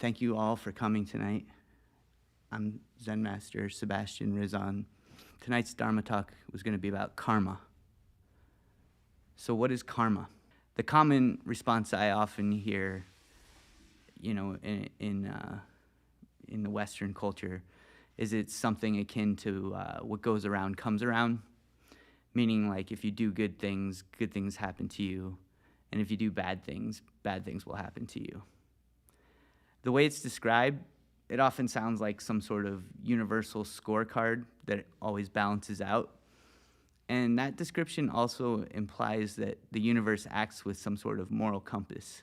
Thank you all for coming tonight. I'm Zen Master Sebastian Rizzon. Tonight's Dharma Talk was going to be about karma. So what is karma? The common response I often hear, in the Western culture, is it's something akin to what goes around comes around, meaning like if you do good things happen to you, and if you do bad things will happen to you. The way it's described, it often sounds like some sort of universal scorecard that always balances out. And that description also implies that the universe acts with some sort of moral compass,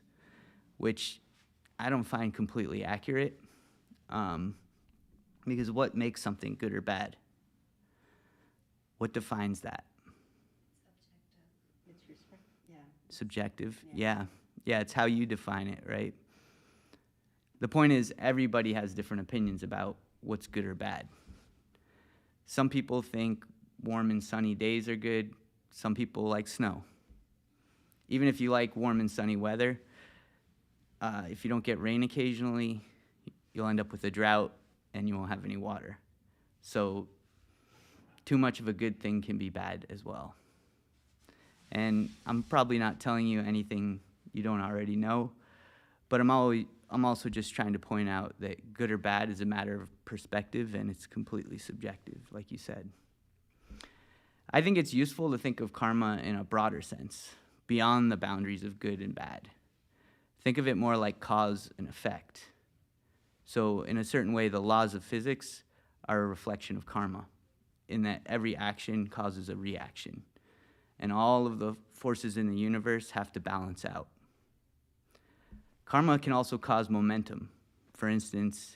which I don't find completely accurate, because what makes something good or bad? What defines that? Subjective. It's Subjective, yeah. Yeah, it's how you define it, right? The point is, everybody has different opinions about what's good or bad. Some people think warm and sunny days are good. Some people like snow. Even if you like warm and sunny weather, if you don't get rain occasionally, you'll end up with a drought and you won't have any water. So too much of a good thing can be bad as well. And I'm probably not telling you anything you don't already know, but I'm also just trying to point out that good or bad is a matter of perspective, and it's completely subjective, like you said. I think it's useful to think of karma in a broader sense, beyond the boundaries of good and bad. Think of it more like cause and effect. So in a certain way, the laws of physics are a reflection of karma, in that every action causes a reaction, and all of the forces in the universe have to balance out. Karma can also cause momentum. For instance,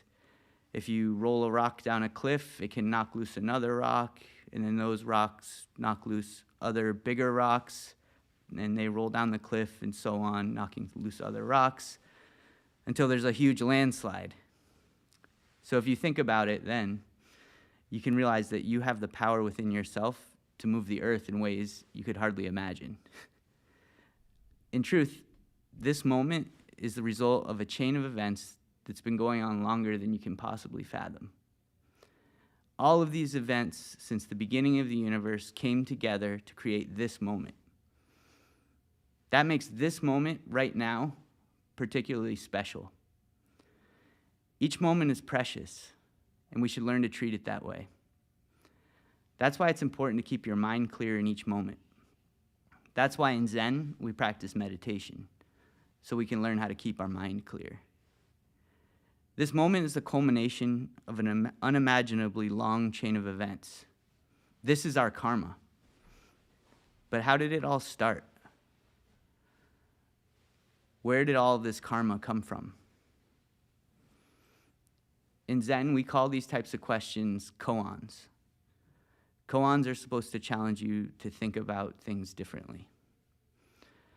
if you roll a rock down a cliff, it can knock loose another rock, and then those rocks knock loose other bigger rocks, and they roll down the cliff and so on, knocking loose other rocks, until there's a huge landslide. So if you think about it then, you can realize that you have the power within yourself to move the earth in ways you could hardly imagine. In truth, this moment is the result of a chain of events that's been going on longer than you can possibly fathom. All of these events since the beginning of the universe came together to create this moment. That makes this moment right now particularly special. Each moment is precious, and we should learn to treat it that way. That's why it's important to keep your mind clear in each moment. That's why in Zen, we practice meditation, so we can learn how to keep our mind clear. This moment is the culmination of an unimaginably long chain of events. This is our karma. But how did it all start? Where did all of this karma come from? In Zen, we call these types of questions koans. Koans are supposed to challenge you to think about things differently.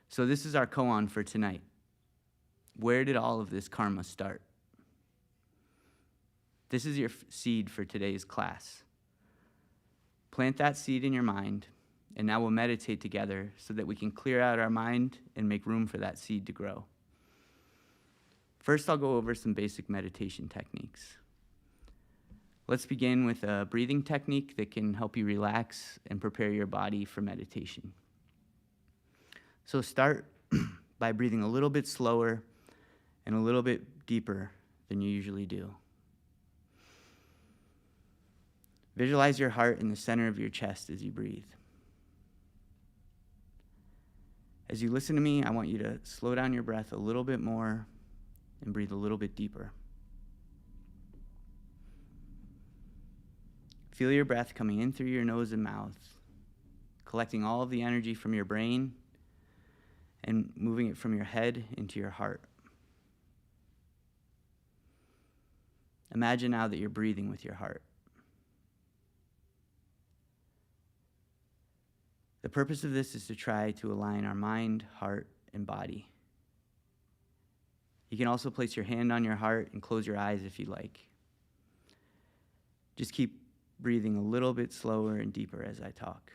So this is our koan for tonight. Where did all of this karma start? This is your seed for today's class. Plant that seed in your mind, and now we'll meditate together so that we can clear out our mind and make room for that seed to grow. First, I'll go over some basic meditation techniques. Let's begin with a breathing technique that can help you relax and prepare your body for meditation. So start by breathing a little bit slower and a little bit deeper than you usually do. Visualize your heart in the center of your chest as you breathe. As you listen to me, I want you to slow down your breath a little bit more and breathe a little bit deeper. Feel your breath coming in through your nose and mouth, collecting all of the energy from your brain and moving it from your head into your heart. Imagine now that you're breathing with your heart. The purpose of this is to try to align our mind, heart, and body. You can also place your hand on your heart and close your eyes if you like. Just keep breathing a little bit slower and deeper as I talk.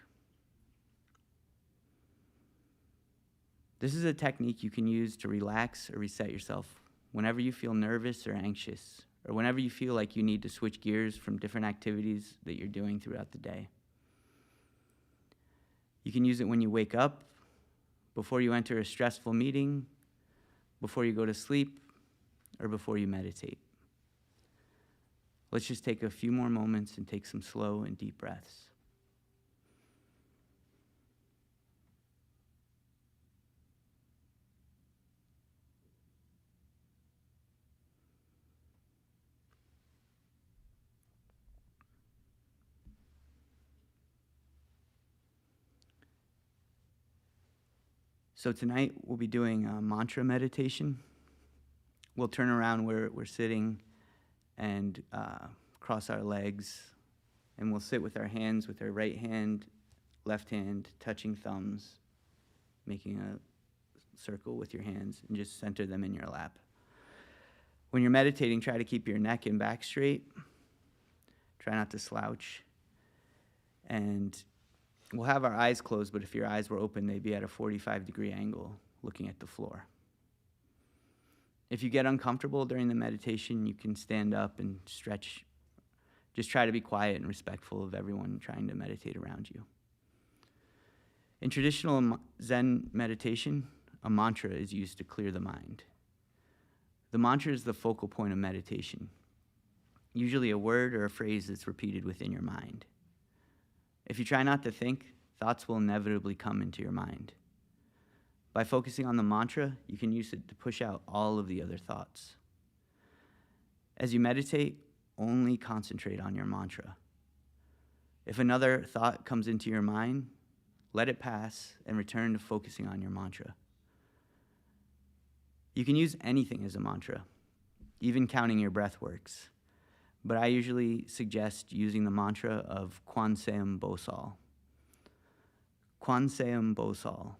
This is a technique you can use to relax or reset yourself whenever you feel nervous or anxious, or whenever you feel like you need to switch gears from different activities that you're doing throughout the day. You can use it when you wake up, before you enter a stressful meeting, before you go to sleep, or before you meditate. Let's just take a few more moments and take some slow and deep breaths. So tonight we'll be doing a mantra meditation. We'll turn around where we're sitting and cross our legs, and we'll sit with our hands, with our right hand, left hand, touching thumbs, making a circle with your hands, and just center them in your lap. When you're meditating, try to keep your neck and back straight. Try not to slouch. And we'll have our eyes closed, but if your eyes were open, they'd be at a 45-degree angle, looking at the floor. If you get uncomfortable during the meditation, you can stand up and stretch. Just try to be quiet and respectful of everyone trying to meditate around you. In traditional Zen meditation, a mantra is used to clear the mind. The mantra is the focal point of meditation, usually a word or a phrase that's repeated within your mind. If you try not to think, thoughts will inevitably come into your mind. By focusing on the mantra, you can use it to push out all of the other thoughts. As you meditate, only concentrate on your mantra. If another thought comes into your mind, let it pass and return to focusing on your mantra. You can use anything as a mantra, even counting your breath works. But I usually suggest using the mantra of Koan Bosal. Koan Bosal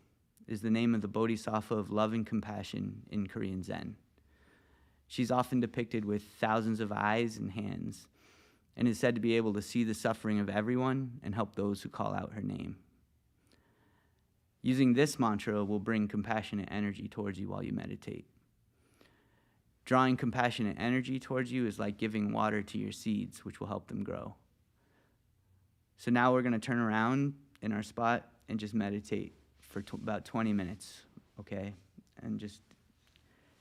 is the name of the bodhisattva of love and compassion in Korean Zen. She's often depicted with thousands of eyes and hands, and is said to be able to see the suffering of everyone and help those who call out her name. Using this mantra will bring compassionate energy towards you while you meditate. Drawing compassionate energy towards you is like giving water to your seeds, which will help them grow. So now we're going to turn around in our spot and just meditate for about 20 minutes, okay? And just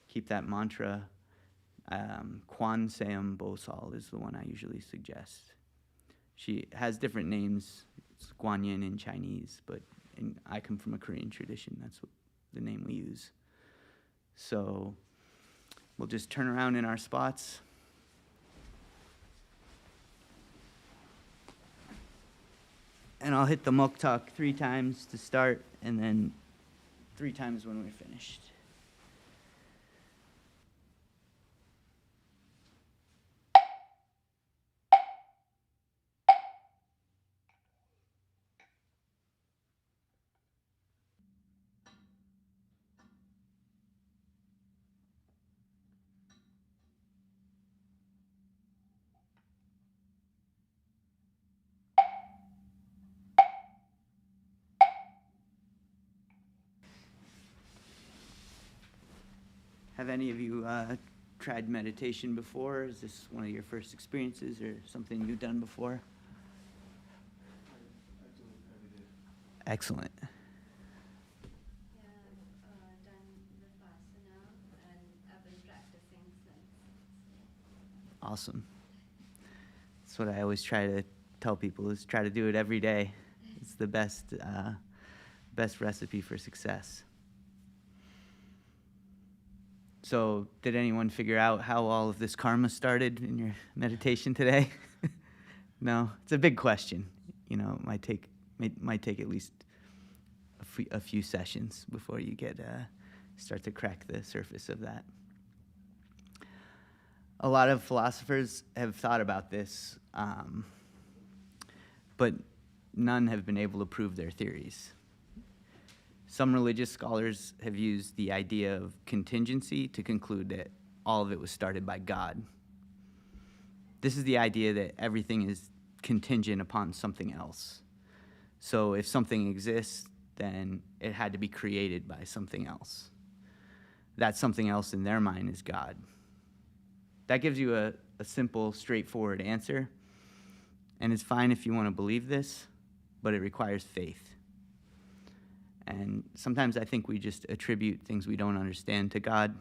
keep that mantra. Koan Bosal is the one I usually suggest. She has different names. It's Guanyin in Chinese, but I come from a Korean tradition. That's what the name we use. So we'll just turn around in our spots. And I'll hit the muktak 3 times to start, and then 3 times when we're finished. Have any of you tried meditation before? Is this one of your first experiences or something you've done before? I do every day. Excellent. Yeah, I've done Vipassana, and I've been practicing since. Awesome. That's what I always try to tell people, is try to do it every day. It's the best recipe for success. So did anyone figure out how all of this karma started in your meditation today? No? It's a big question. You know, it might take at least a few sessions before you start to crack the surface of that. A lot of philosophers have thought about this, but none have been able to prove their theories. Some religious scholars have used the idea of contingency to conclude that all of it was started by God. This is the idea that everything is contingent upon something else. So if something exists, then it had to be created by something else. that something else in their mind is God. That gives you a simple, straightforward answer. And it's fine if you want to believe this, but it requires faith. And sometimes I think we just attribute things we don't understand to God.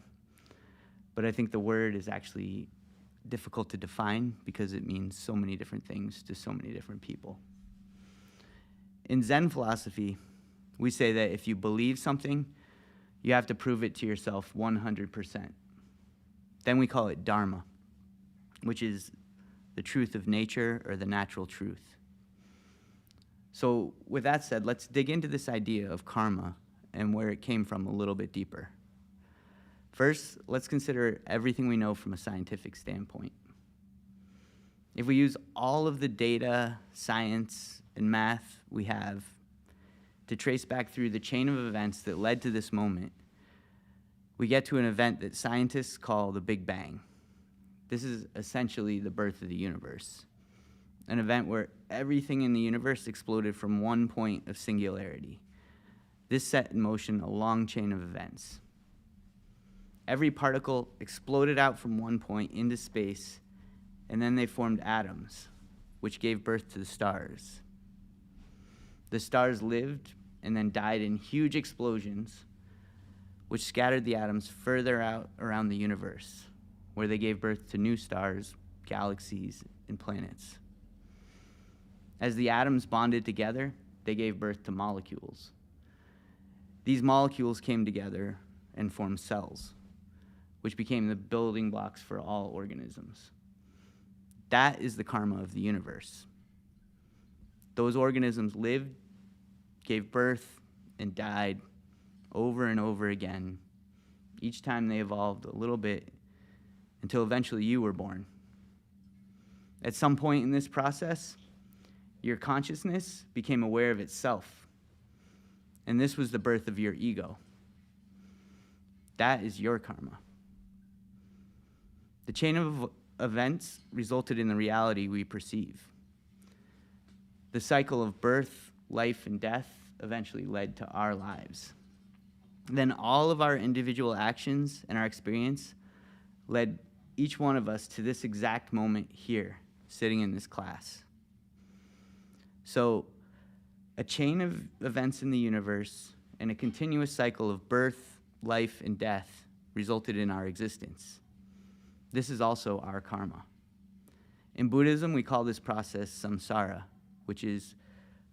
But I think the word is actually difficult to define because it means so many different things to so many different people. In Zen philosophy, we say that if you believe something, you have to prove it to yourself 100%. Then we call it Dharma, which is the truth of nature or the natural truth. So with that said, let's dig into this idea of karma and where it came from a little bit deeper. First, let's consider everything we know from a scientific standpoint. If we use all of the data, science, and math we have to trace back through the chain of events that led to this moment, we get to an event that scientists call the Big Bang. This is essentially the birth of the universe, an event where everything in the universe exploded from one point of singularity. This set in motion a long chain of events. Every particle exploded out from one point into space, and then they formed atoms, which gave birth to the stars. The stars lived and then died in huge explosions, which scattered the atoms further out around the universe, where they gave birth to new stars, galaxies, and planets. As the atoms bonded together, they gave birth to molecules. These molecules came together and formed cells, which became the building blocks for all organisms. That is the karma of the universe. Those organisms lived, gave birth, and died over and over again. Each time they evolved a little bit until eventually you were born. At some point in this process, your consciousness became aware of itself, and this was the birth of your ego. That is your karma. The chain of events resulted in the reality we perceive. The cycle of birth, life, and death eventually led to our lives. Then all of our individual actions and our experience led each one of us to this exact moment here, sitting in this class. So, a chain of events in the universe and a continuous cycle of birth, life, and death resulted in our existence. This is also our karma. In Buddhism, we call this process samsara, which is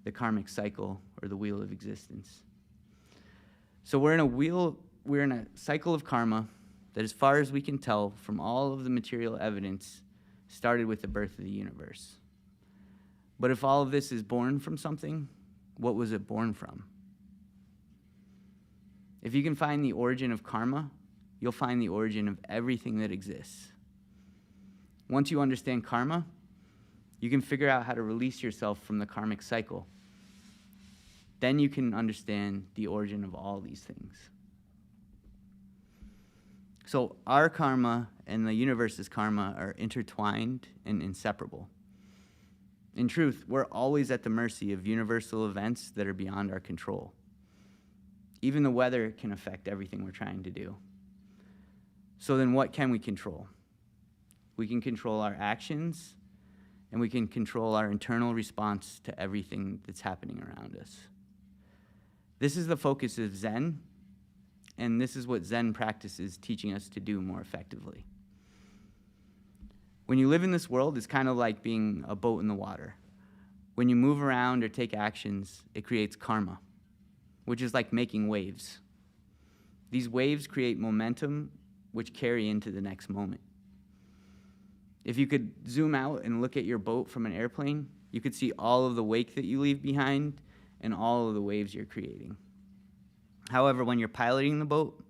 the karmic cycle or the wheel of existence. So we're in a cycle of karma that, as far as we can tell from all of the material evidence, started with the birth of the universe. But if all of this is born from something, what was it born from? If you can find the origin of karma, you'll find the origin of everything that exists. Once you understand karma, you can figure out how to release yourself from the karmic cycle. Then you can understand the origin of all these things. So our karma and the universe's karma are intertwined and inseparable. In truth, we're always at the mercy of universal events that are beyond our control. Even the weather can affect everything we're trying to do. So then what can we control? We can control our actions, and we can control our internal response to everything that's happening around us. This is the focus of Zen, and this is what Zen practice is teaching us to do more effectively. When you live in this world, it's kind of like being a boat in the water. When you move around or take actions, it creates karma, which is like making waves. These waves create momentum, which carry into the next moment. If you could zoom out and look at your boat from an airplane, you could see all of the wake that you leave behind and all of the waves you're creating. However, when you're piloting the boat,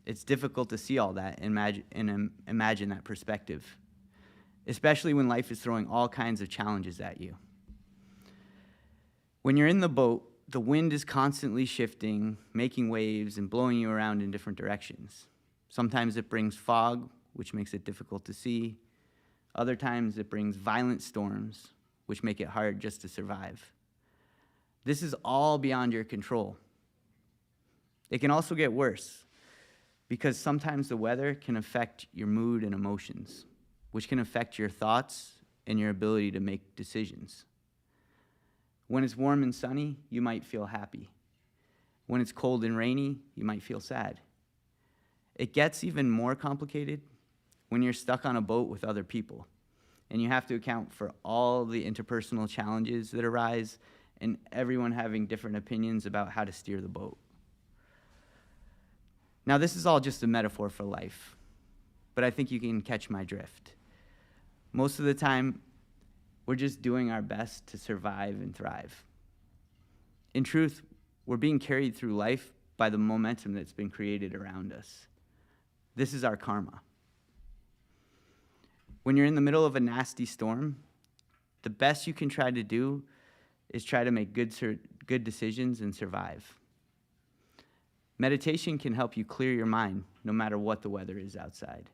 it's difficult to see all that and imagine that perspective, especially when life is throwing all kinds of challenges at you. When you're in the boat, the wind is constantly shifting, making waves, and blowing you around in different directions. Sometimes it brings fog, which makes it difficult to see. Other times it brings violent storms, which make it hard just to survive. This is all beyond your control. It can also get worse. because sometimes the weather can affect your mood and emotions, which can affect your thoughts and your ability to make decisions. When it's warm and sunny, you might feel happy. When it's cold and rainy, you might feel sad. It gets even more complicated when you're stuck on a boat with other people, and you have to account for all the interpersonal challenges that arise and everyone having different opinions about how to steer the boat. Now, this is all just a metaphor for life, but I think you can catch my drift. Most of the time, we're just doing our best to survive and thrive. In truth, we're being carried through life by the momentum that's been created around us. This is our karma. When you're in the middle of a nasty storm, the best you can try to do is try to make good decisions and survive. Meditation can help you clear your mind no matter what the weather is outside.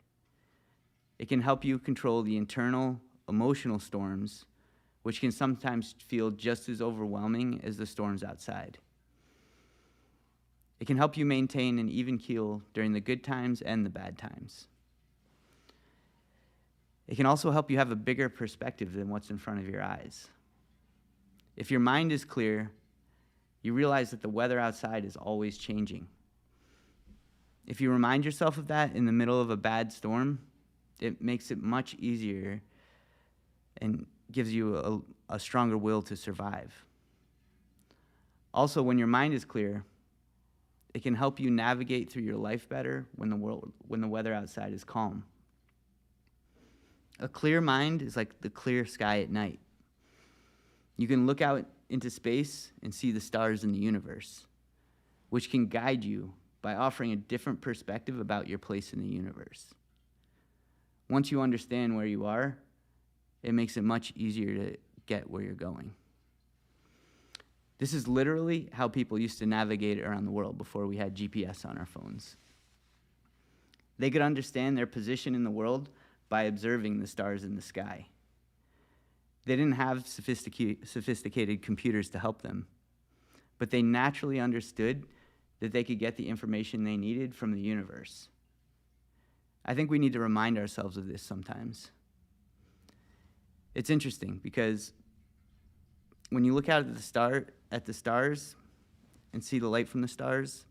It can help you control the internal, emotional storms, which can sometimes feel just as overwhelming as the storms outside. It can help you maintain an even keel during the good times and the bad times. It can also help you have a bigger perspective than what's in front of your eyes. If your mind is clear, you realize that the weather outside is always changing. If you remind yourself of that in the middle of a bad storm, it makes it much easier and gives you a stronger will to survive. Also, when your mind is clear, it can help you navigate through your life better when the weather outside is calm. A clear mind is like the clear sky at night. You can look out into space and see the stars in the universe, which can guide you by offering a different perspective about your place in the universe. Once you understand where you are, it makes it much easier to get where you're going. This is literally how people used to navigate around the world before we had GPS on our phones. They could understand their position in the world by observing the stars in the sky. They didn't have sophisticated computers to help them, but they naturally understood that they could get the information they needed from the universe. I think we need to remind ourselves of this sometimes. It's interesting because when you look out at the stars and see the light from the stars,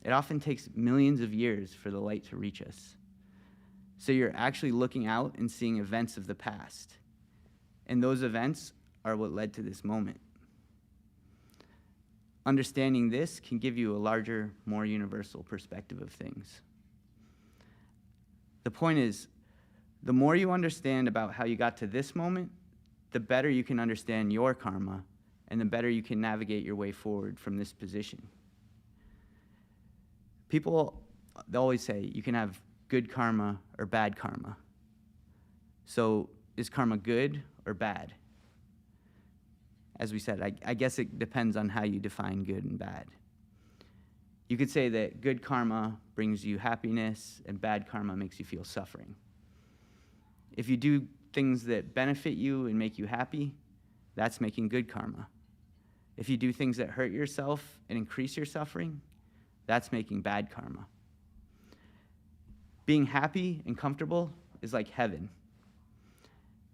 it often takes millions of years for the light to reach us. So you're actually looking out and seeing events of the past. And those events are what led to this moment. Understanding this can give you a larger, more universal perspective of things. The point is, the more you understand about how you got to this moment, the better you can understand your karma, and the better you can navigate your way forward from this position. People, they always say you can have good karma or bad karma. So is karma good or bad? As we said, I guess it depends on how you define good and bad. You could say that good karma brings you happiness and bad karma makes you feel suffering. If you do things that benefit you and make you happy, that's making good karma. If you do things that hurt yourself and increase your suffering, that's making bad karma. Being happy and comfortable is like heaven.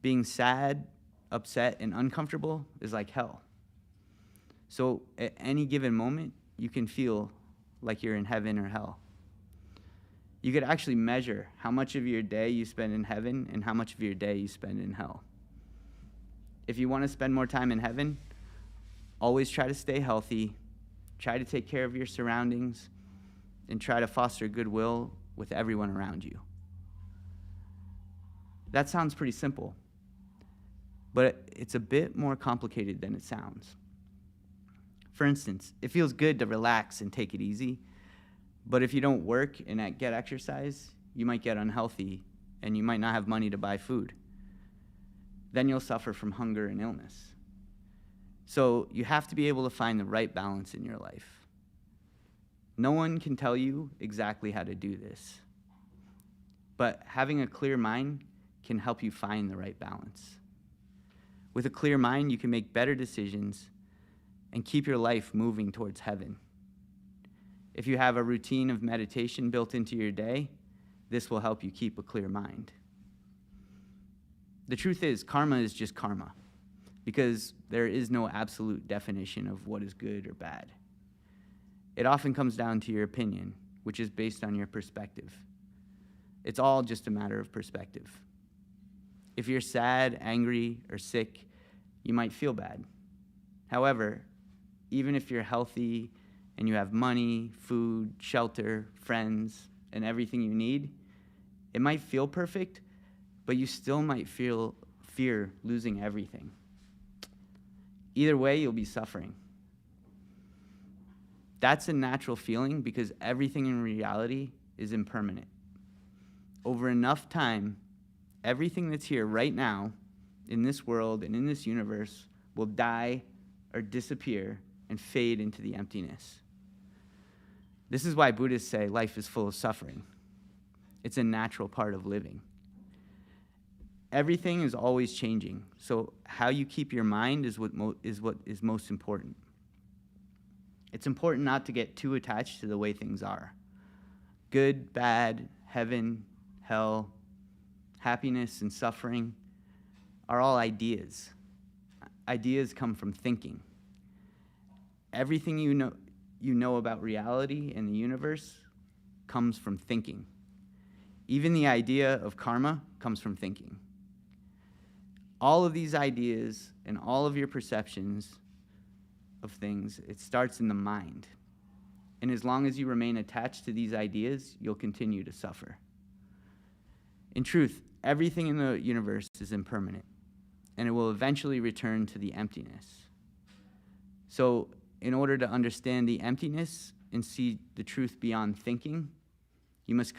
Being sad, upset, and uncomfortable is like hell. So at any given moment, you can feel like you're in heaven or hell. You could actually measure how much of your day you spend in heaven and how much of your day you spend in hell. If you want to spend more time in heaven, always try to stay healthy, try to take care of your surroundings, and try to foster goodwill with everyone around you. That sounds pretty simple, but it's a bit more complicated than it sounds. For instance, it feels good to relax and take it easy, but if you don't work and get exercise, you might get unhealthy and you might not have money to buy food. Then you'll suffer from hunger and illness. So you have to be able to find the right balance in your life. No one can tell you exactly how to do this, but having a clear mind can help you find the right balance. With a clear mind, you can make better decisions and keep your life moving towards heaven. If you have a routine of meditation built into your day, this will help you keep a clear mind. The truth is, karma is just karma, because there is no absolute definition of what is good or bad. It often comes down to your opinion, which is based on your perspective. It's all just a matter of perspective. If you're sad, angry, or sick, you might feel bad. However, even if you're healthy and you have money, food, shelter, friends, and everything you need, it might feel perfect, but you still might feel fear losing everything. Either way, you'll be suffering. That's a natural feeling because everything in reality is impermanent. Over enough time, everything that's here right now, in this world and in this universe, will die or disappear and fade into the emptiness. This is why Buddhists say life is full of suffering. It's a natural part of living. Everything is always changing, so how you keep your mind is what is most important. It's important not to get too attached to the way things are. Good, bad, heaven, hell, happiness, and suffering are all ideas. Ideas come from thinking. Everything you know about reality and the universe comes from thinking. Even the idea of karma comes from thinking. All of these ideas and all of your perceptions of things, it starts in the mind. And as long as you remain attached to these ideas, you'll continue to suffer. In truth, everything in the universe is impermanent, and it will eventually return to the emptiness. So, in order to understand the emptiness and see the truth beyond thinking, you must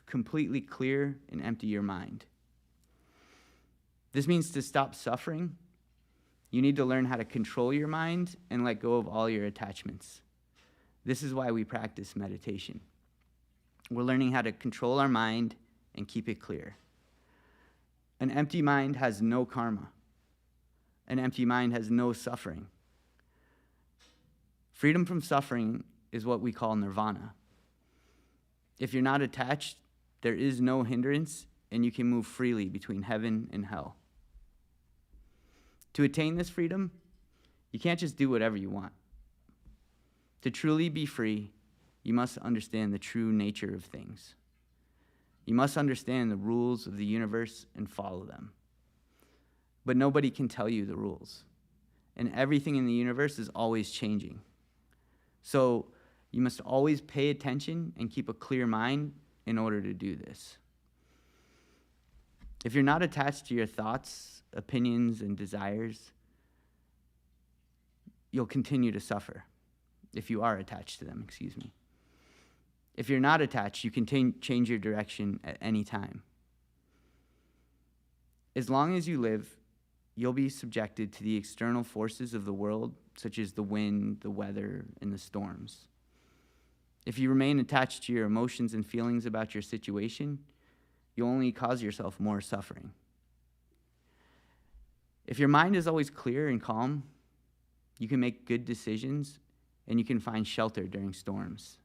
completely clear and empty your mind. This means to stop suffering, you need to learn how to control your mind and let go of all your attachments. This is why we practice meditation. We're learning how to control our mind and keep it clear. An empty mind has no karma. An empty mind has no suffering. Freedom from suffering is what we call nirvana. If you're not attached, there is no hindrance, and you can move freely between heaven and hell. To attain this freedom, you can't just do whatever you want. To truly be free, you must understand the true nature of things. You must understand the rules of the universe and follow them. But nobody can tell you the rules. And everything in the universe is always changing. So you must always pay attention and keep a clear mind in order to do this. If you're not attached to your thoughts, opinions, and desires, you'll continue to suffer. If you are attached to them, excuse me. If you're not attached, you can change your direction at any time. As long as you live, you'll be subjected to the external forces of the world, such as the wind, the weather, and the storms. If you remain attached to your emotions and feelings about your situation, you'll only cause yourself more suffering. If your mind is always clear and calm, you can make good decisions and you can find shelter during storms.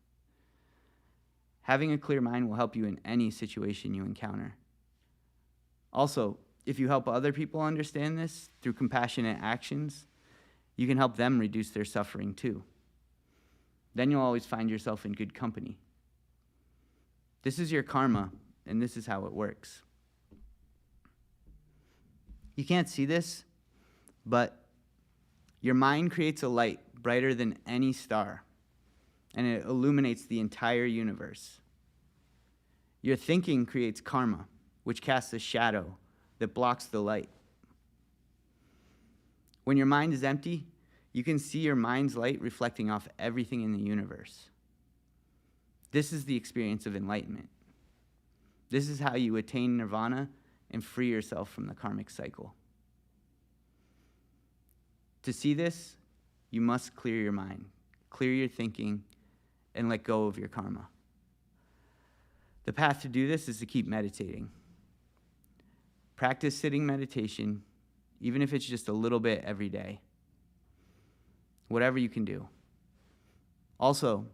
Having a clear mind will help you in any situation you encounter. Also, if you help other people understand this through compassionate actions, you can help them reduce their suffering too. Then you'll always find yourself in good company. This is your karma, and this is how it works. You can't see this, but your mind creates a light brighter than any star, and it illuminates the entire universe. Your thinking creates karma, which casts a shadow that blocks the light. When your mind is empty, you can see your mind's light reflecting off everything in the universe. This is the experience of enlightenment. This is how you attain nirvana and free yourself from the karmic cycle. To see this, you must clear your mind, clear your thinking, and let go of your karma. The path to do this is to keep meditating. Practice sitting meditation, even if it's just a little bit every day. Whatever you can do. Also,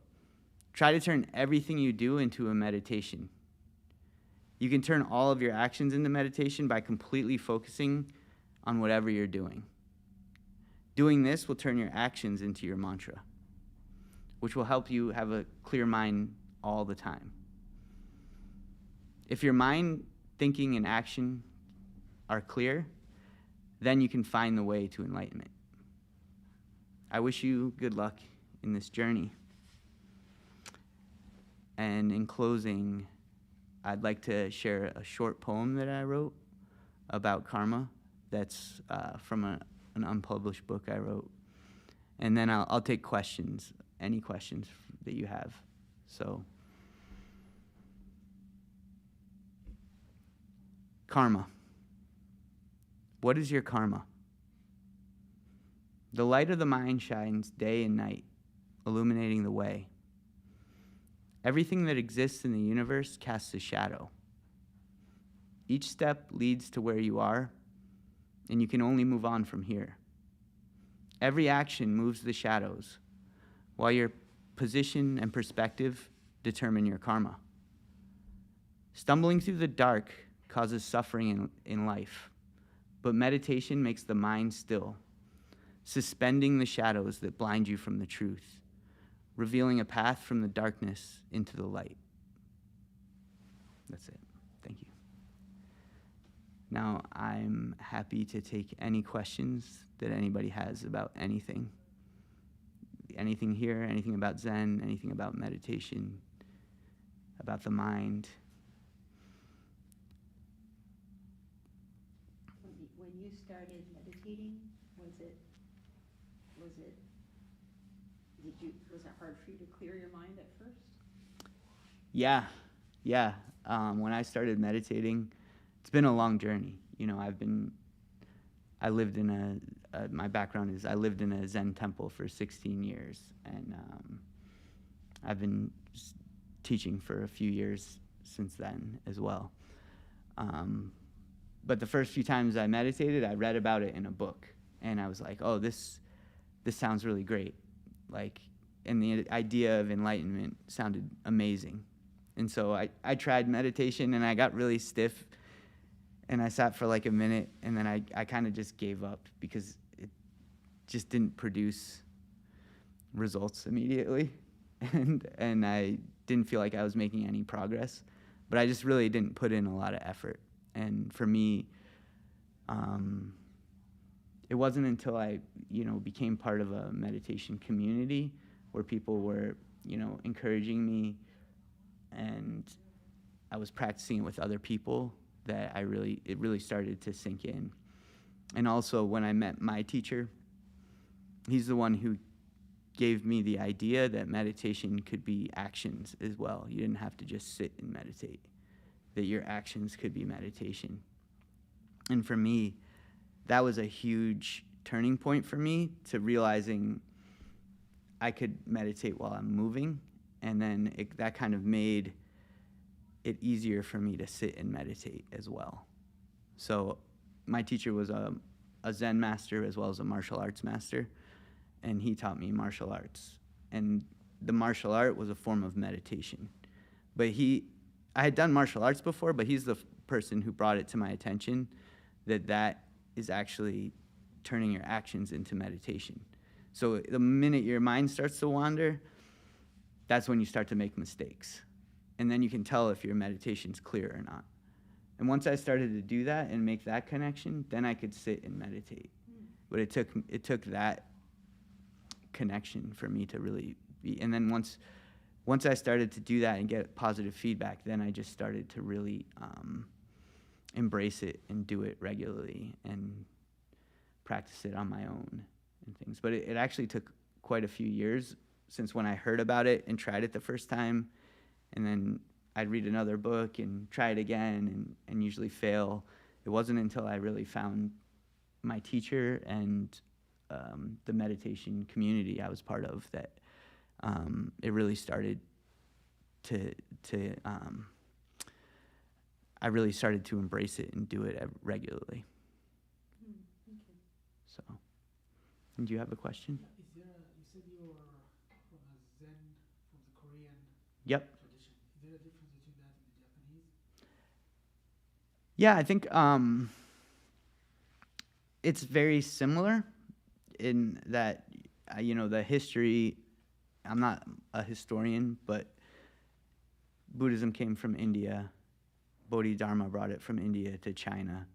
Try to turn everything you do into a meditation. You can turn all of your actions into meditation by completely focusing on whatever you're doing. Doing this will turn your actions into your mantra, which will help you have a clear mind all the time. If your mind, thinking, and action are clear, then you can find the way to enlightenment. I wish you good luck in this journey. And in closing, I'd like to share a short poem that I wrote about karma that's from an unpublished book I wrote. And then I'll take questions, any questions that you have. So, karma. What is your karma? The light of the mind shines day and night, illuminating the way. Everything that exists in the universe casts a shadow. Each step leads to where you are, and you can only move on from here. Every action moves the shadows, while your position and perspective determine your karma. Stumbling through the dark causes suffering in life, but meditation makes the mind still, suspending the shadows that blind you from the truth, revealing a path from the darkness into the light. That's it. Thank you. Now, I'm happy to take any questions that anybody has about anything. Anything here, anything about Zen, anything about meditation, about the mind. When you started meditating, was it hard for you to clear your mind at first? Yeah. When I started meditating, it's been a long journey. You know, my background is I lived in a Zen temple for 16 years, and I've been teaching for a few years since then as well. But the first few times I meditated, I read about it in a book, and I was like, oh, this sounds really great. And the idea of enlightenment sounded amazing. And so I tried meditation, and I got really stiff, and I sat for like a minute, and then I kind of just gave up because it just didn't produce results immediately. And I didn't feel like I was making any progress. But I just really didn't put in a lot of effort. And for me, it wasn't until I, became part of a meditation community where people were, encouraging me, and I was practicing it with other people that it really started to sink in. And also when I met my teacher, he's the one who gave me the idea that meditation could be actions as well. You didn't have to just sit and meditate, that your actions could be meditation. And for me, that was a huge turning point for me, to realizing I could meditate while I'm moving, and then that kind of made it easier for me to sit and meditate as well. So my teacher was a Zen master as well as a martial arts master, and he taught me martial arts. And the martial art was a form of meditation. But I had done martial arts before, but he's the person who brought it to my attention that is actually turning your actions into meditation. So the minute your mind starts to wander, that's when you start to make mistakes. And then you can tell if your meditation's clear or not. And once I started to do that and make that connection, then I could sit and meditate. But it took that connection for me to really be. And then once I started to do that and get positive feedback, then I just started to really embrace it and do it regularly and practice it on my own and things. But it actually took quite a few years since when I heard about it and tried it the first time, and then I'd read another book and try it again and usually fail. It wasn't until I really found my teacher and the meditation community I was part of that it really started I really started to embrace it and do it regularly. Okay. So, do you have a question? Is there you said you were from a Zen, from the Korean Yep. tradition. Is there a difference between that and the Japanese? Yeah, I think it's very similar in that, the history. I'm not a historian, but Buddhism came from India. Bodhidharma brought it from India to China.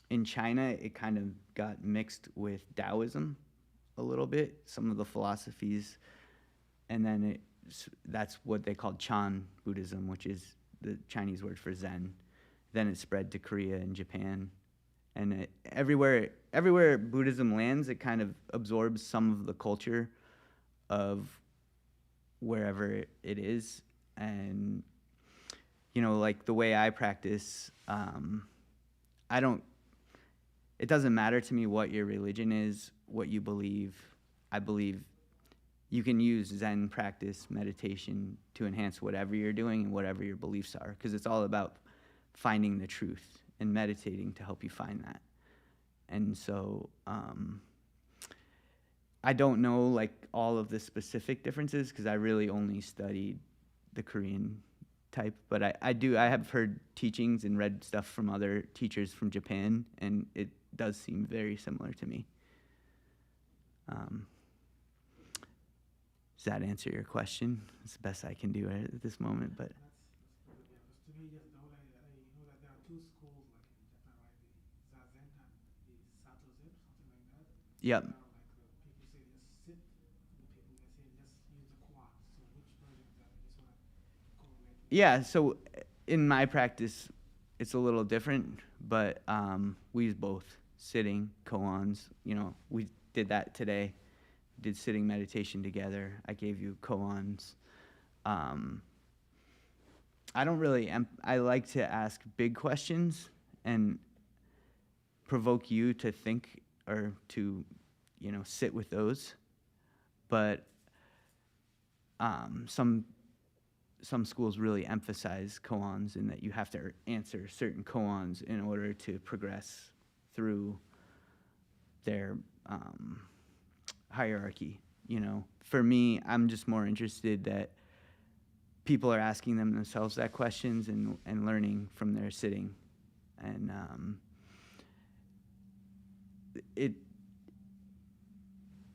In China, it kind of got mixed with Taoism a little bit, some of the philosophies, and then that's what they called Chan Buddhism, which is the Chinese word for Zen. Then it spread to Korea and Japan, and everywhere Buddhism lands, it kind of absorbs some of the culture of wherever it is. And like the way I practice, it doesn't matter to me what your religion is, what you believe. I believe you can use Zen practice, meditation to enhance whatever you're doing and whatever your beliefs are, because it's all about finding the truth and meditating to help you find that. And so I don't know like all of the specific differences because I really only studied the Korean type, but I have heard teachings and read stuff from other teachers from Japan, and it does seem very similar to me. Does that answer your question? It's the best I can do at this moment, but That's good, yeah. Because to me, just the whole idea, you know that there are two schools like in Japan, right? The Zazen and the Sato Zen, something like that. yep. Now, like people say just sit, and the people they say just use the koan. So which version is that? I just want to correlate. Yeah, so in my practice, it's a little different, but we use both sitting, koans. We did that today. Did sitting meditation together. I gave you koans. I don't really. I like to ask big questions and provoke you to think or to, sit with those. But some schools really emphasize koans in that you have to answer certain koans in order to progress through their hierarchy. For me, I'm just more interested that people are asking themselves that questions and learning from their sitting, and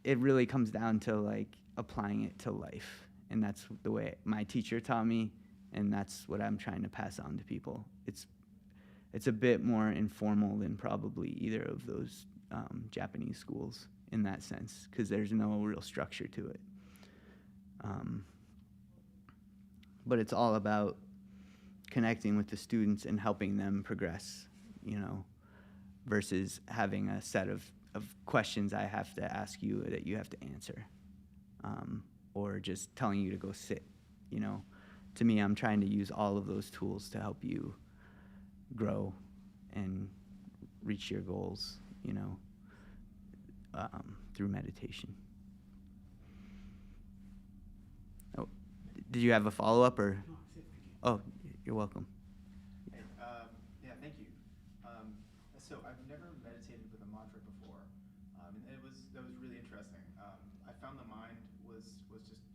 it really comes down to like applying it to life, and that's the way my teacher taught me, and that's what I'm trying to pass on to people. It's a bit more informal than probably either of those Japanese schools in that sense, because there's no real structure to it. But it's all about connecting with the students and helping them progress, versus having a set of questions I have to ask you that you have to answer, or just telling you to go sit. To me, I'm trying to use all of those tools to help you grow and reach your goals, through meditation. Oh, did you have a follow-up or? No, I said thank you. Oh, you're welcome. Hey, yeah, thank you. So I've never meditated with a mantra before, and that was really interesting. I found the mind was just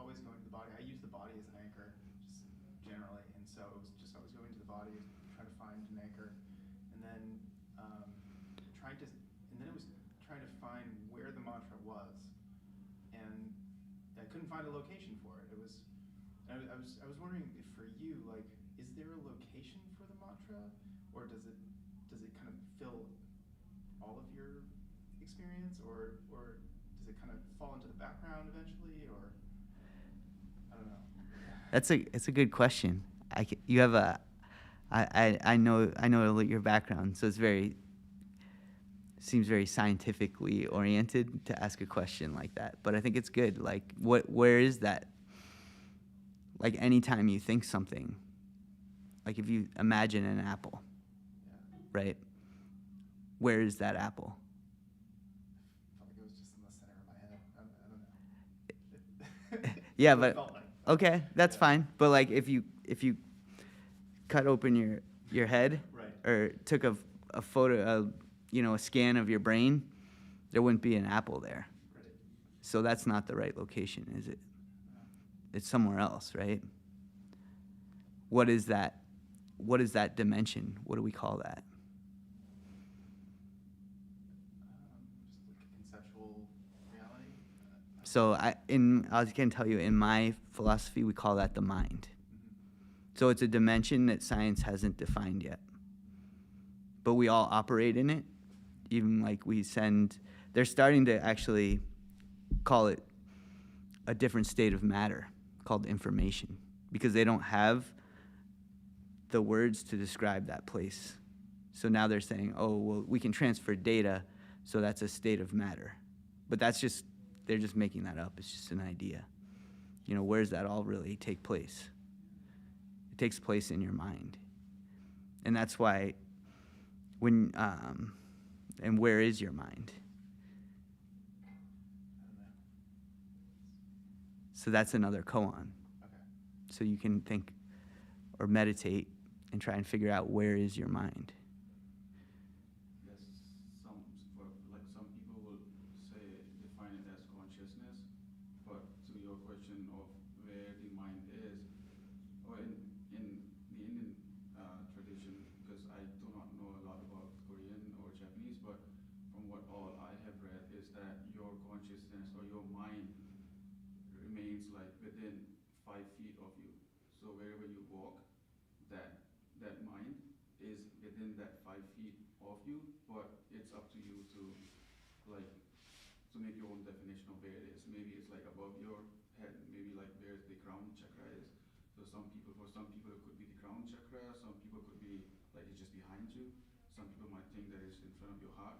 always going to the body. I use the body as an anchor, just generally, and so it was just always going to the body, trying to find an anchor, and then it was trying to find where the mantra was, and I couldn't find a location for it. I was wondering if for you, like, is there a location for the mantra, or does it kind of fill all of your experience, or does it kind of fall into the background eventually, or I don't know. It's a good question. You have I know your background, so seems very scientifically oriented to ask a question like that. But I think it's good. Like, where is that? Like, anytime you think something, like if you imagine an apple, Yeah. right? Where is that apple? I felt like it was just in the center of my head. I don't know. Yeah, That's what but it felt like. okay, that's Yeah. fine. But like, if you cut open your head, Right. or took a photo, a scan of your brain, there wouldn't be an apple there. Right. So that's not the right location, is it? Yeah. It's somewhere else, right? What is that? What is that dimension? What do we call that? Just like conceptual reality. So I can tell you, in my philosophy, we call that the mind. Mhm. So it's a dimension that science hasn't defined yet. But we all operate in it. Even like they're starting to actually call it a different state of matter called information, because they don't have the words to describe that place. So now they're saying, oh, well, we can transfer data, so that's a state of matter. But they're just making that up. It's just an idea. Where does that all really take place? It takes place in your mind. And that's why and where is your mind? I don't know. So that's another koan. Okay. So you can think or meditate and try and figure out where is your mind. Yes, some people will say define it as consciousness, but to your question of where the mind is, or in the Indian tradition, because I do not know a lot about Korean or Japanese, but from what all I have read is that your consciousness or your mind remains like within 5 feet of you. So wherever you walk, that mind is within that 5 feet of you, but it's up to you to like to make your own definition of where it is. Maybe it's like above your head, maybe like where the crown chakra is. So for some people it could be the crown chakra, some people could be like it's just behind you. Some people might think that it's in front of your heart,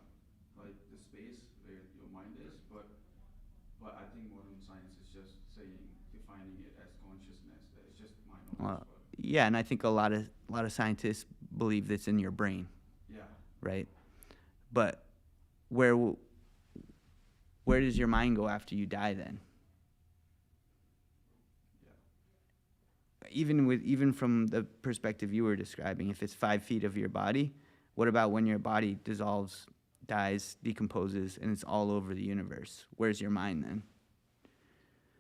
like the space where your mind is, but I think modern science is just defining it as consciousness. It's just my knowledge. Yeah, and I think a lot of scientists believe that's in your brain. Yeah. Right? But where does your mind go after you die then? Yeah. Even from the perspective you were describing, if it's 5 feet of your body, what about when your body dissolves, dies, decomposes, and it's all over the universe? Where's your mind then?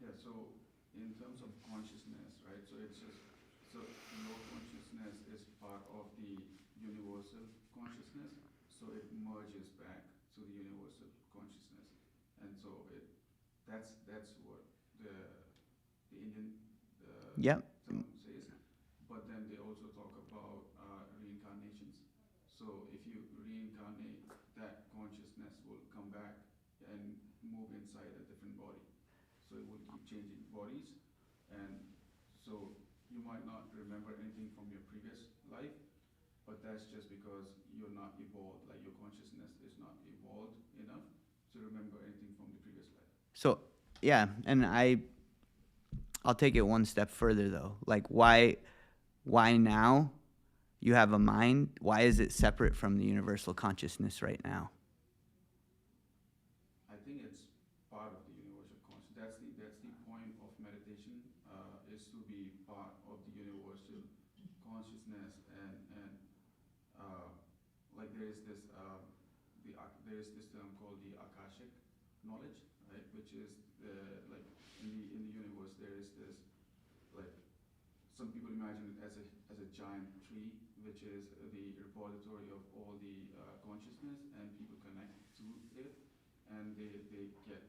Yeah, so in terms of consciousness, right, so your consciousness is part of the universal consciousness, so it merges back to the universal consciousness. And so that's what the Indian Yep. term says. But then they also talk about reincarnations. So if you reincarnate, that consciousness will come back and move inside a different body. So it will keep changing bodies. And so you might not remember anything from your previous life, but that's just because you're not evolved, like your consciousness is not evolved enough to remember anything from the previous life. So, yeah, and I'll take it one step further though. Like why now you have a mind? Why is it separate from the universal consciousness right now? I think it's part of the universal consciousness. That's the point of meditation, is to be part of the universal consciousness, and like there is this term called the akashic knowledge, right? Which is like in the universe there is this, like some people imagine it as a giant tree, which is the repository of all the consciousness, and people connect to it, and they get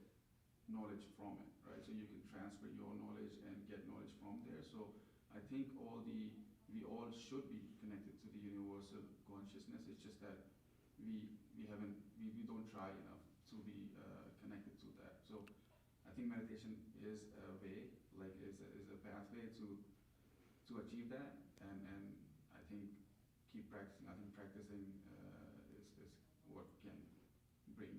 knowledge from it, right? So you can transfer your knowledge and get knowledge from there. So I think we all should be connected to the universal consciousness. It's just that we don't try enough to be connected to that. So I think meditation is a way, like is a pathway to achieve that, and I think keep practicing. I think practicing is what can bring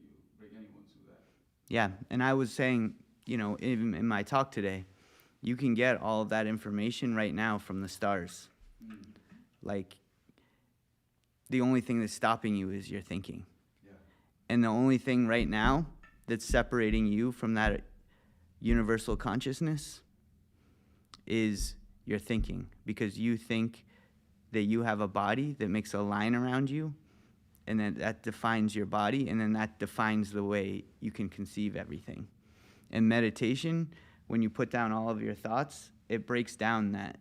anyone to that. Yeah, and I was saying, even in my talk today, you can get all of that information right now from the stars. Like, the only thing that's stopping you is your thinking. Yeah. And the only thing right now that's separating you from that universal consciousness is your thinking, because you think that you have a body that makes a line around you, and then that defines your body, and then that defines the way you can conceive everything. And meditation when you put down all of your thoughts, it breaks down that.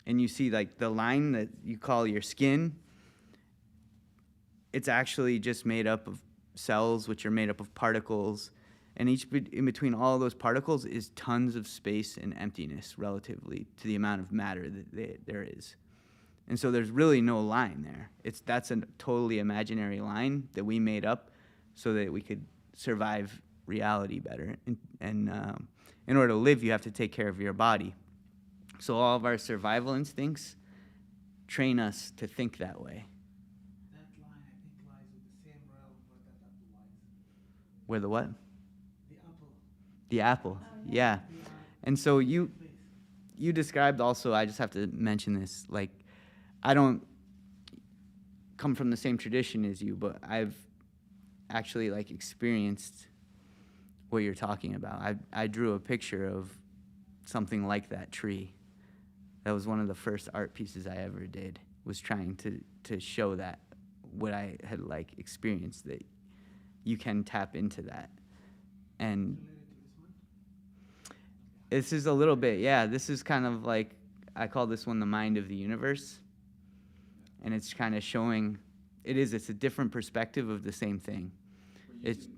And you see like the line that you call your skin, it's actually just made up of cells, which are made up of particles. And in between all those particles is tons of space and emptiness relatively to the amount of matter that there is. And so there's really no line there. That's a totally imaginary line that we made up so that we could survive reality better. And in order to live, you have to take care of your body. So all of our survival instincts train us to think that way. That line, I think, lies with the same realm where that apple lies. Where the what? The apple. The apple, Oh, yeah. They are And so you place. described also, I just have to mention this, like, I don't come from the same tradition as you, but I've actually like experienced what you're talking about. I drew a picture of something like that tree. That was one of the first art pieces I ever did, was trying to show that, what I had like experienced, that you can tap into that. And Related to this one? this is a little bit, yeah, this is kind of like, I call this one the mind of the universe. And it's kind of showing, it's a different perspective of the same thing. But It's,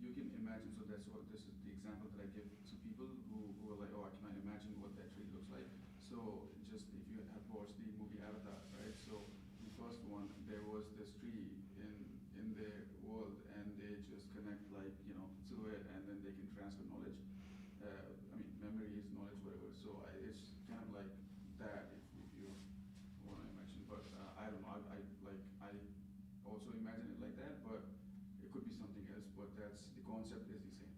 you can imagine, so that's what, this is the example that I give to people who are like, oh, I cannot imagine what that tree looks like. So just if you have watched the movie Avatar, right? So the first one, there was this tree in their world, and they just connect like, to it, and then they can transfer knowledge. Memory is knowledge, whatever. So it's kind of like that if you want to imagine. But I don't know, I also imagine it like that, but it could be something else, but the concept is the same.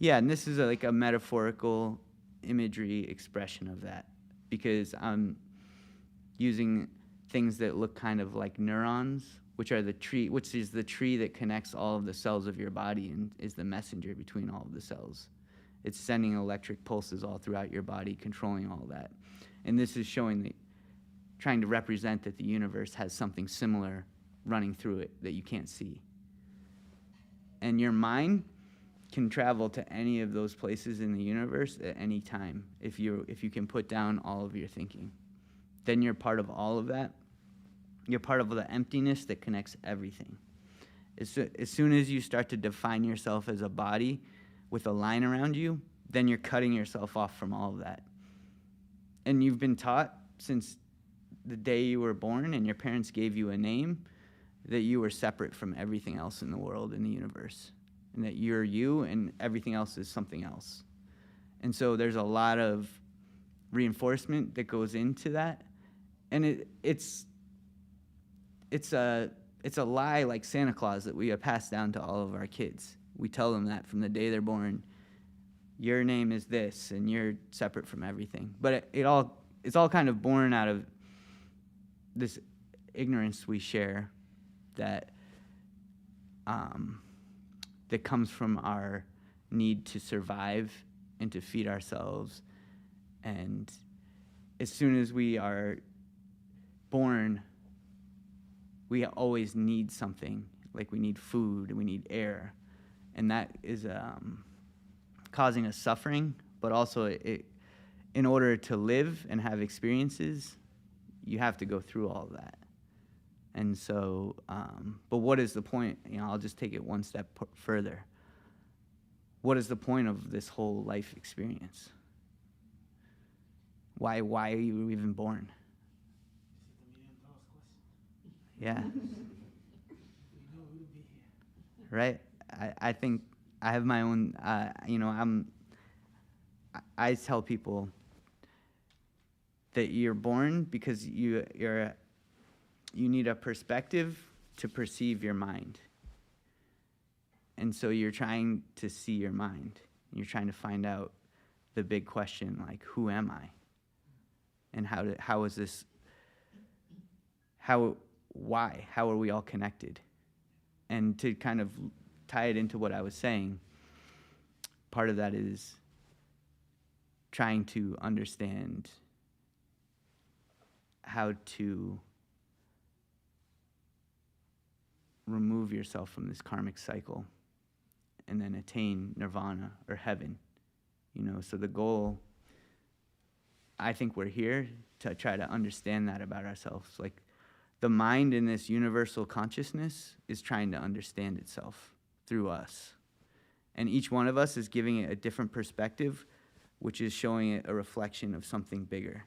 yeah, and this is like a metaphorical imagery expression of that, because I'm using things that look kind of like neurons, which is the tree that connects all of the cells of your body and is the messenger between all of the cells. It's sending electric pulses all throughout your body, controlling all that. And this is trying to represent that the universe has something similar running through it that you can't see. And your mind can travel to any of those places in the universe at any time if you can put down all of your thinking. Then you're part of all of that. You're part of the emptiness that connects everything. As soon as you start to define yourself as a body with a line around you, then you're cutting yourself off from all of that. And you've been taught since the day you were born and your parents gave you a name that you were separate from everything else in the world, in the universe, and that you're you and everything else is something else. And so there's a lot of reinforcement that goes into that. And it's a lie like Santa Claus that we have passed down to all of our kids. We tell them that from the day they're born, your name is this, and you're separate from everything. But it's all kind of born out of this ignorance we share that that comes from our need to survive and to feed ourselves. And as soon as we are born, we always need something. Like we need food, we need air. And that is causing us suffering, but also in order to live and have experiences, you have to go through all of that. And so, but what is the point? I'll just take it one step further. What is the point of this whole life experience? Why are you even born? This is the $1 million question. Yeah. We know we wouldn't be here. Right? I think I have my own, I tell people that you're born because you need a perspective to perceive your mind. And so you're trying to see your mind. You're trying to find out the big question, like, who am I? And why? How are we all connected? And to kind of tie it into what I was saying, part of that is trying to understand how to remove yourself from this karmic cycle and then attain nirvana or heaven So the goal, I think we're here to try to understand that about ourselves. Like, the mind in this universal consciousness is trying to understand itself through us. And each one of us is giving it a different perspective, which is showing it a reflection of something bigger.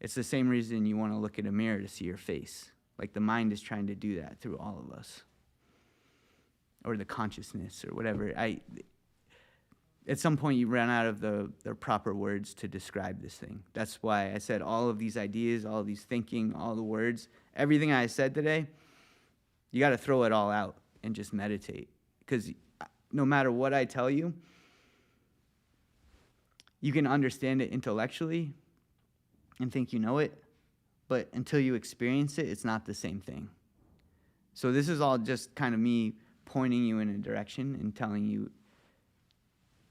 It's the same reason you want to look at a mirror to see your face. Like, the mind is trying to do that through all of us. Or the consciousness or whatever. At some point you run out of the proper words to describe this thing. That's why I said all of these ideas, all of these thinking, all the words, everything I said today, you got to throw it all out and just meditate. Because no matter what I tell you, you can understand it intellectually and think you know it, but until you experience it, it's not the same thing. So this is all just kind of me pointing you in a direction and telling you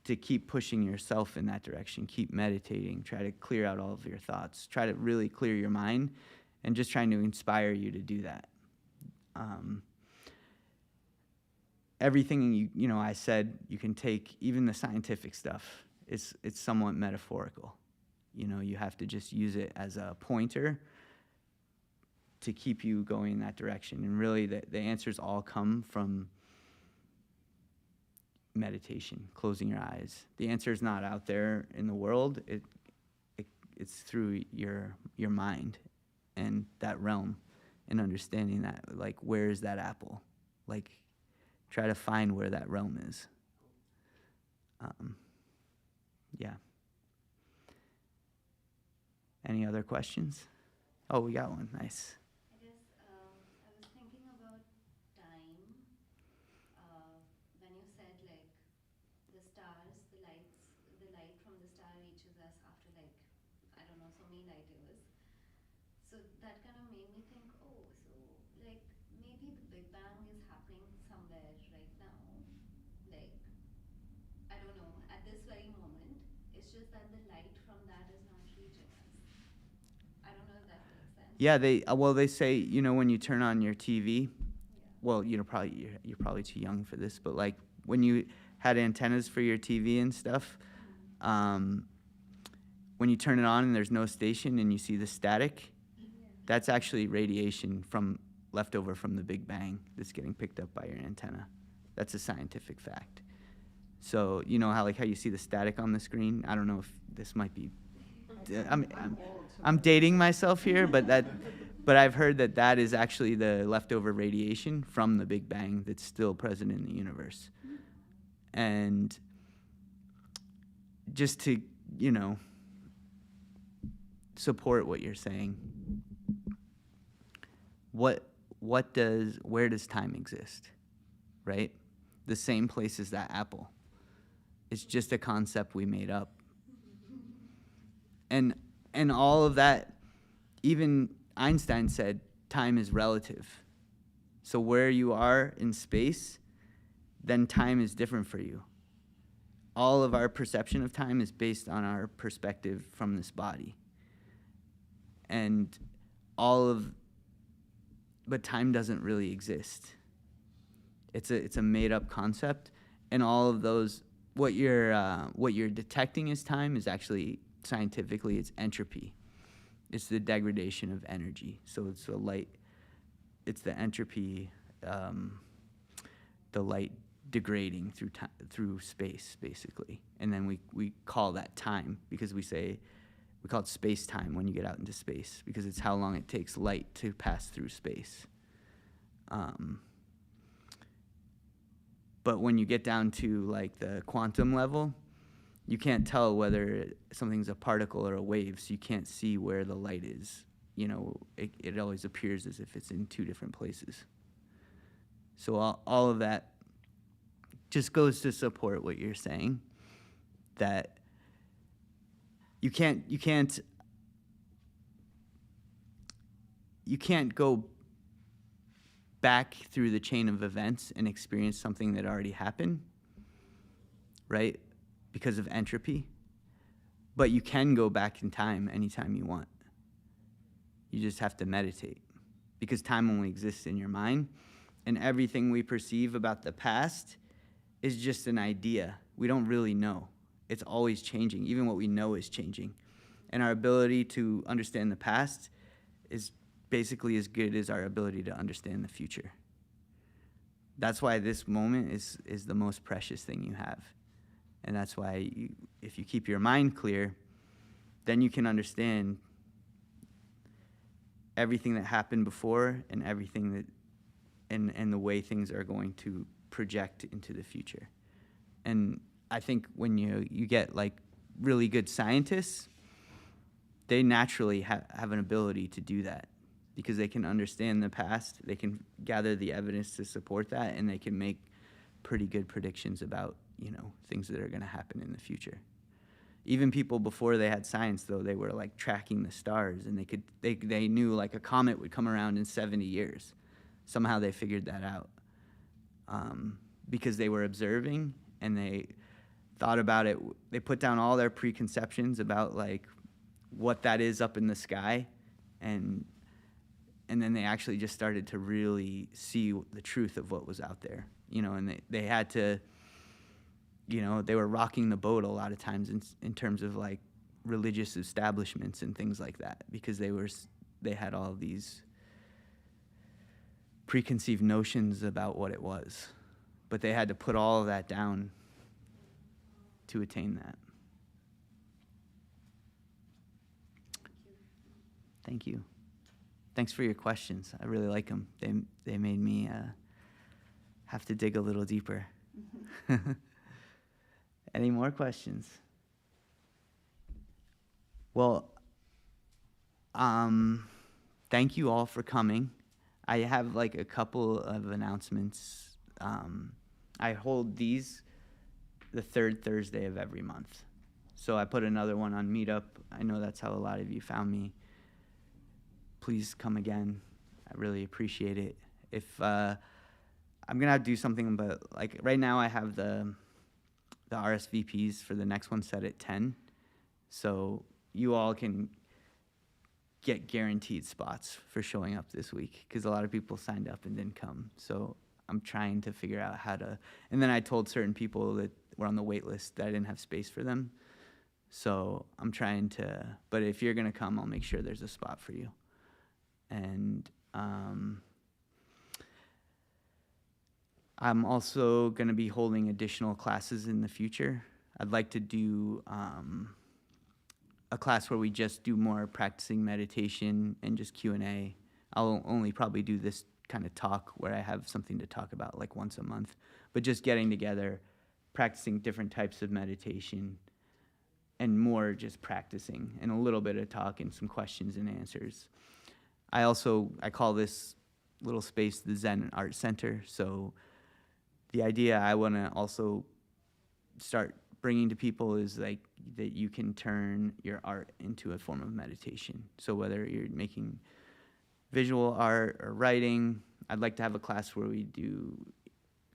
to keep pushing yourself in that direction, keep meditating, try to clear out all of your thoughts, try to really clear your mind, and just trying to inspire you to do that. Everything I said, you can take, even the scientific stuff, it's somewhat metaphorical. You have to just use it as a pointer to keep you going in that direction. And really, the answers all come from meditation, closing your eyes. The answer is not out there in the world. It's through your mind and that realm, and understanding that, like, where is that apple? Like, try to find where that realm is. Yeah. Any other questions? Oh, we got one. Nice. I guess I was thinking about time. When you said, like, the stars, the light from the star reaches us after, like, I don't know, so many light years. So that kind of made me think, oh, so, like, maybe the Big Bang is happening somewhere right now. Like, I don't know, at this very moment. It's just that the light from that is not reaching us. I don't know if that makes sense. Yeah, they say, when you turn on your TV, Yeah. well, you're probably too young for this, but like when you had antennas for your TV and stuff, when you turn it on and there's no station and you see the static, that's actually radiation left over from the Big Bang that's getting picked up by your antenna. That's a scientific fact. So how you see the static on the screen? I don't know if this might be, I'm dating myself here, but I've heard that is actually the leftover radiation from the Big Bang that's still present in the universe. And just to, support what you're saying, where does time exist, right? The same place as that apple. It's just a concept we made up. And all of that, even Einstein said time is relative. So where you are in space, then time is different for you. All of our perception of time is based on our perspective from this body. And but time doesn't really exist. It's a made up concept, and all of those, what you're detecting as time is actually, scientifically, it's entropy. It's the degradation of energy. So it's the entropy, the light degrading through space, basically. And then we call that time, because we call it space-time when you get out into space, because it's how long it takes light to pass through space. But when you get down to like the quantum level, you can't tell whether something's a particle or a wave, so you can't see where the light is. It always appears as if it's in two different places. So all of that just goes to support what you're saying, that you can't go back through the chain of events and experience something that already happened, right? Because of entropy. But you can go back in time anytime you want. You just have to meditate, because time only exists in your mind, and everything we perceive about the past is just an idea. We don't really know. it's always changing. Even what we know is changing. And our ability to understand the past is basically as good as our ability to understand the future. That's why this moment is the most precious thing you have. And that's why if you keep your mind clear, then you can understand everything that happened before and everything that and the way things are going to project into the future. And I think when you get like really good scientists, they naturally have an ability to do that because they can understand the past, they can gather the evidence to support that, and they can make pretty good predictions about, things that are going to happen in the future. Even people before they had science, though, they were like tracking the stars, and they knew like a comet would come around in 70 years. Somehow they figured that out because they were observing and they thought about it. They put down all their preconceptions about like what that is up in the sky, and then they actually just started to really see the truth of what was out there. And they had to. They were rocking the boat a lot of times in terms of like religious establishments and things like that because they had all of these preconceived notions about what it was, but they had to put all of that down to attain that. Thank you. Thanks for your questions. I really like them. They made me have to dig a little deeper. Any more questions? Well, thank you all for coming. I have like a couple of announcements. I hold these the third Thursday of every month. So I put another one on Meetup. I know that's how a lot of you found me. Please come again. I really appreciate it. If I'm gonna have to do something, but like right now I have the RSVPs for the next one set at 10. So you all can get guaranteed spots for showing up this week because a lot of people signed up and didn't come. So I'm trying to figure out how to, and then I told certain people that were on the wait list that I didn't have space for them. So I'm trying to, but if you're gonna come, I'll make sure there's a spot for you. And I'm also going to be holding additional classes in the future. I'd like to do a class where we just do more practicing meditation and just Q&A. I'll only probably do this kind of talk where I have something to talk about like once a month, but just getting together, practicing different types of meditation and more just practicing and a little bit of talk and some questions and answers. I call this little space the Zen Art Center. So the idea I want to also start bringing to people is like that you can turn your art into a form of meditation. So whether you're making visual art or writing, I'd like to have a class where we do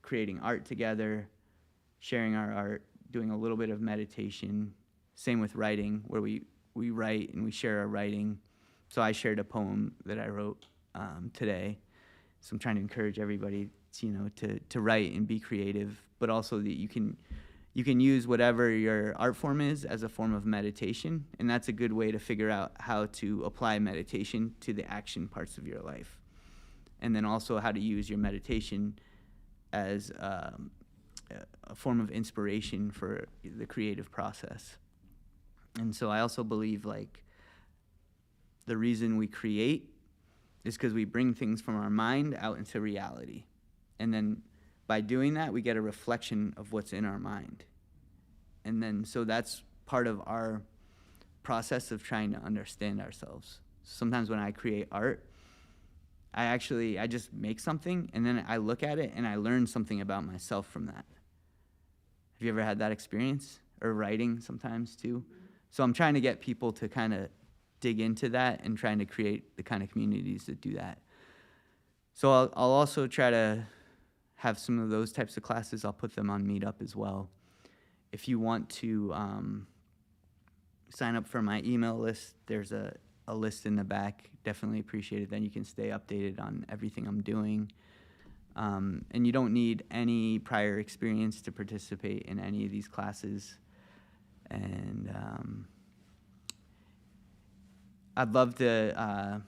creating art together, sharing our art, doing a little bit of meditation. Same with writing, where we write and we share our writing. So I shared a poem that I wrote today. So I'm trying to encourage everybody, to write and be creative, but also that you can use whatever your art form is as a form of meditation, and that's a good way to figure out how to apply meditation to the action parts of your life, and then also how to use your meditation as a form of inspiration for the creative process. And so I also believe like the reason we create is because we bring things from our mind out into reality. And then by doing that, we get a reflection of what's in our mind. And then, so that's part of our process of trying to understand ourselves. Sometimes when I create art, I just make something and then I look at it and I learn something about myself from that. Have you ever had that experience? Or writing sometimes too? So I'm trying to get people to kind of dig into that and trying to create the kind of communities that do that. So I'll also try to have some of those types of classes. I'll put them on Meetup as well. If you want to sign up for my email list, there's a list in the back. Definitely appreciate it. Then you can stay updated on everything I'm doing. And you don't need any prior experience to participate in any of these classes. And I'd love to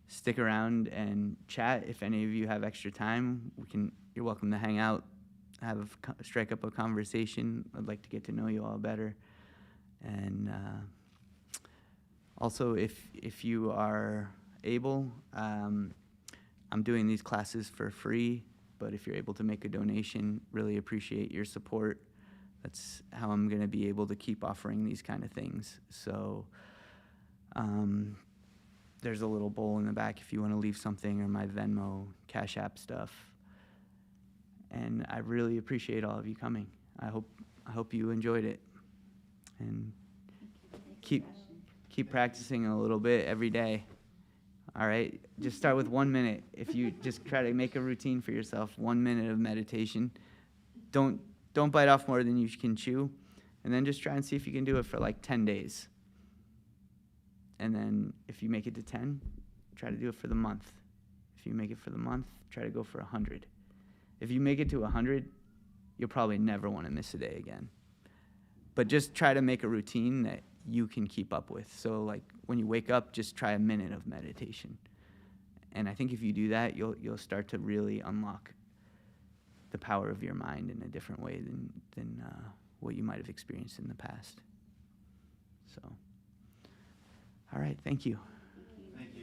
stick around and chat. If any of you have extra time, you're welcome to hang out, strike up a conversation. I'd like to get to know you all better. And also, if you are able, I'm doing these classes for free, but if you're able to make a donation, really appreciate your support. That's how I'm going to be able to keep offering these kind of things. So there's a little bowl in the back if you want to leave something, or my Venmo, Cashapp stuff. And I really appreciate all of you coming. I hope you enjoyed it. And keep practicing a little bit every day. All right? Just start with 1 minute. If you just try to make a routine for yourself, 1 minute of meditation. Don't bite off more than you can chew. And then just try and see if you can do it for like 10 days. And then if you make it to 10, try to do it for the month. If you make it for the month, try to go for 100. If you make it to 100, you'll probably never want to miss a day again. But just try to make a routine that you can keep up with. So like when you wake up, just try a minute of meditation. And I think if you do that, you'll start to really unlock the power of your mind in a different way than what you might have experienced in the past. So, all right, thank you.